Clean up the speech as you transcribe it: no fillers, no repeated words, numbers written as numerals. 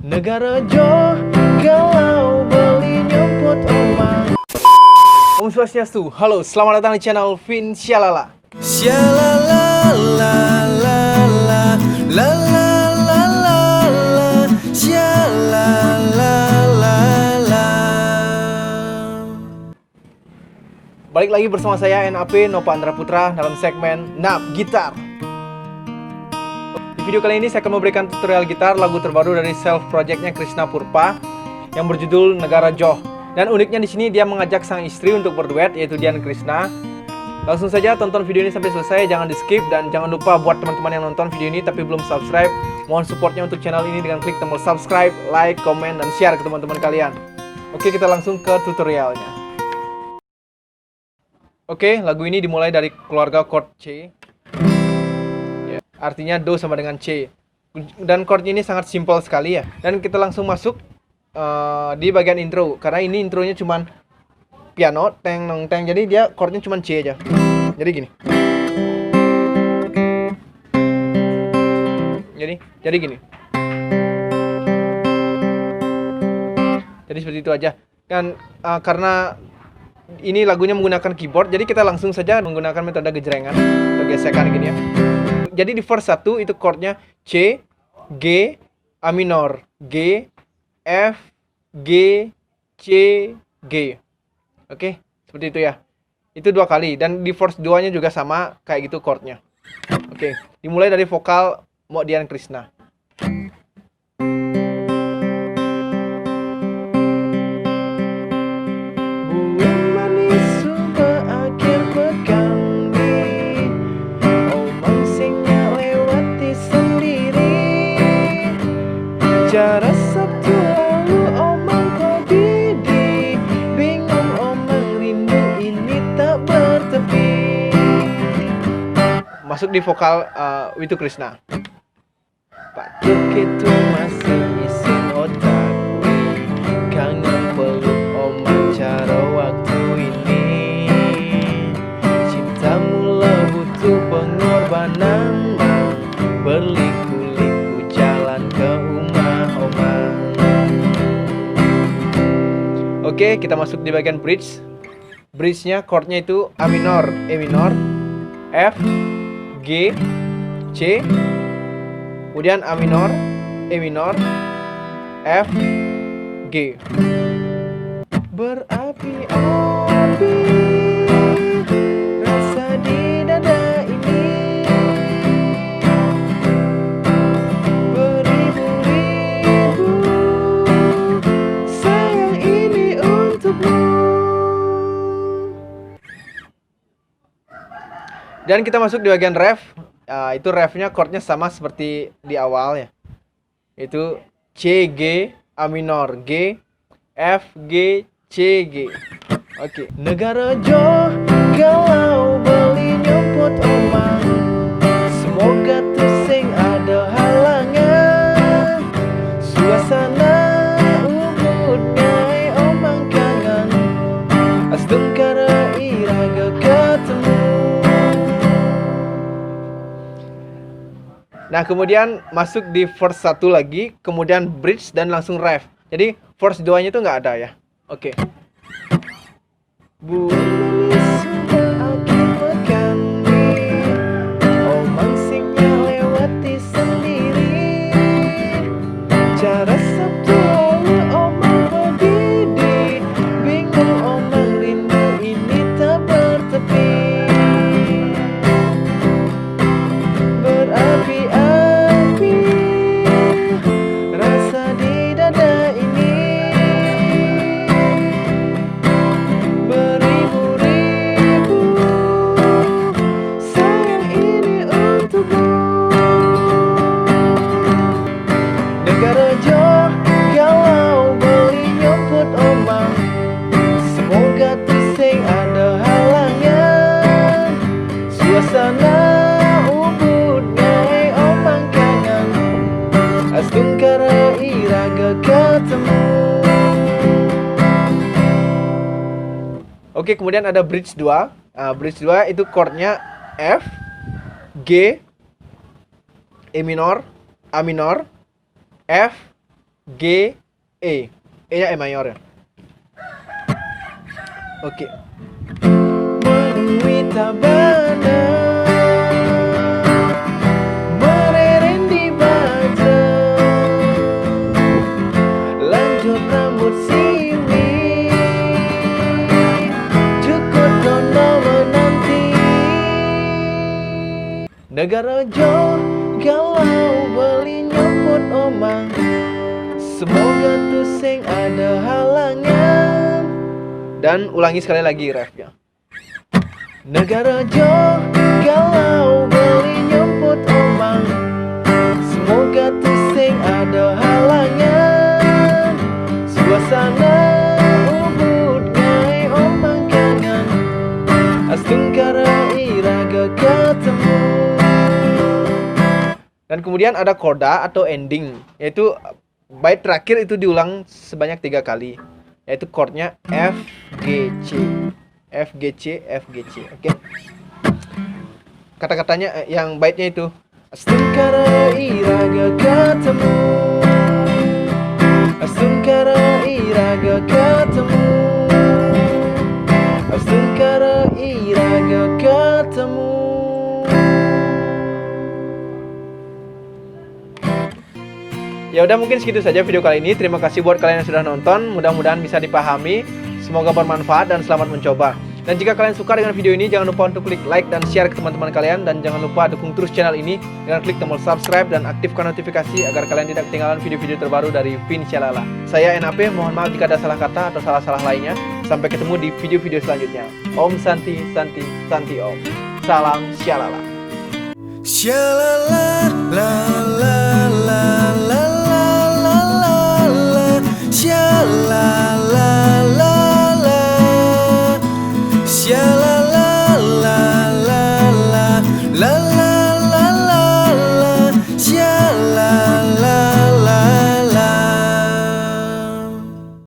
Negara jauh galau beli nyemput omang. Om Swastiastu, halo, selamat datang di channel Vin Syalala. Syalala la la la la la la la la Syalala la la. Balik lagi bersama saya NAP Nova Andra Putra dalam segmen NAP Gitar. Di video kali ini saya akan memberikan tutorial gitar lagu terbaru dari self projectnya Krishna Purpa yang berjudul Negara Joh. Dan uniknya di sini dia mengajak sang istri untuk berduet, yaitu Dian Krishna. Langsung saja tonton video ini sampai selesai, jangan di skip, dan jangan lupa buat teman-teman yang nonton video ini tapi belum subscribe, mohon supportnya untuk channel ini dengan klik tombol subscribe, like, komen, dan share ke teman-teman kalian. Oke, kita langsung ke tutorialnya. Oke, lagu ini dimulai dari keluarga chord C. Artinya Do sama dengan C. Dan chordnya ini sangat simpel sekali ya. Dan kita langsung masuk di bagian intro. Karena ini intronya cuman piano, teng nong teng. Jadi dia chordnya cuman C aja. Jadi gini. Jadi gini. Jadi seperti itu aja. Dan karena ini lagunya menggunakan keyboard, jadi kita langsung saja menggunakan metode gejrengan atau gesekan gini ya. Jadi di verse 1 itu chordnya C, G, A minor, G, F, G, C, G. Oke, seperti itu ya. Itu 2 kali. Dan di verse 2 nya juga sama kayak gitu chordnya. Oke, dimulai dari vokal Mbok Dian Krishna. Cara Sabtu lalu omang kau didi, bingung omang rindu ini tak bertepi. Masuk di vokal Witu Krishna. Patuk itu masih isi otak, kangen peluk omang cara waktu ini. Cintamu lah butuh pengorbanan, berliku-liku jalan ke Oke, kita masuk di bagian bridge. Bridge-nya chordnya itu A minor, E minor, F, G, C, kemudian A minor, E minor, F, G. Berapi-api rasa di dada ini, beribu-ribu sayang ini untukmu. Dan kita masuk di bagian ref. Itu refnya chordnya sama seperti di awal ya. Itu C, G, A minor, G, F, G, C, G. Oke. Negara jauh galau beli nyemput omang, semoga tusing ada halangan, suasana ubud ngai omang kangen, astungkara iraga ketemu. Nah, kemudian masuk di verse 1 lagi, kemudian bridge dan langsung ref. Jadi verse 2 nya itu nggak ada ya. Oke. Bulan manis sudah akibat kami, omang singnya lewati sendiri. Cara Sabtu lalu omang berdiri, bingung omang rindu ini tak bertepi. Berapi-api rasa di dada ini, beribu-ribu sayang ini untukmu. Negara jauh galau beli nyemput omang, semoga tusing ada halangan, suasana astungkara iraga ketemu. Oke, kemudian ada bridge 2. Bridge 2 itu chordnya F, G, E minor, A minor, F, G, E. E-nya E mayor ya. Oke. Menemui tabana, mereren di baja, lanjut rambut sini, cukup dono menanti. Negara jauh galau beli nyopot omang, semoga tuh sing ada halangan. Dan ulangi sekali lagi refnya. Negara jauh galau beli nyopot omang, semoga tuh sing ada halangan. Suasana ubud ngai omang kangen, astungkara iraga ketemu. Dan kemudian ada koda atau ending, yaitu bait terakhir itu diulang sebanyak 3 kali, yaitu chordnya F, G, C. F, G, C, F, G, C. Oke. Kata-katanya yang baitnya itu astungkara iraga ketemu, astungkara iraga ketemu, astungkara iraga ketemu. Ya udah, mungkin segitu saja video kali ini. Terima kasih buat kalian yang sudah nonton. Mudah-mudahan bisa dipahami. Semoga bermanfaat dan selamat mencoba. Dan jika kalian suka dengan video ini, jangan lupa untuk klik like dan share ke teman-teman kalian. Dan jangan lupa dukung terus channel ini dengan klik tombol subscribe dan aktifkan notifikasi agar kalian tidak ketinggalan video-video terbaru dari Vinshalala. Saya NAP, mohon maaf jika ada salah kata atau salah-salah lainnya. Sampai ketemu di video-video selanjutnya. Om Santi, Santi, Santi Om. Salam Shalala. Shalala la la la la la la la la. Shalala la la. Shalala la la la la la la la la. Shalala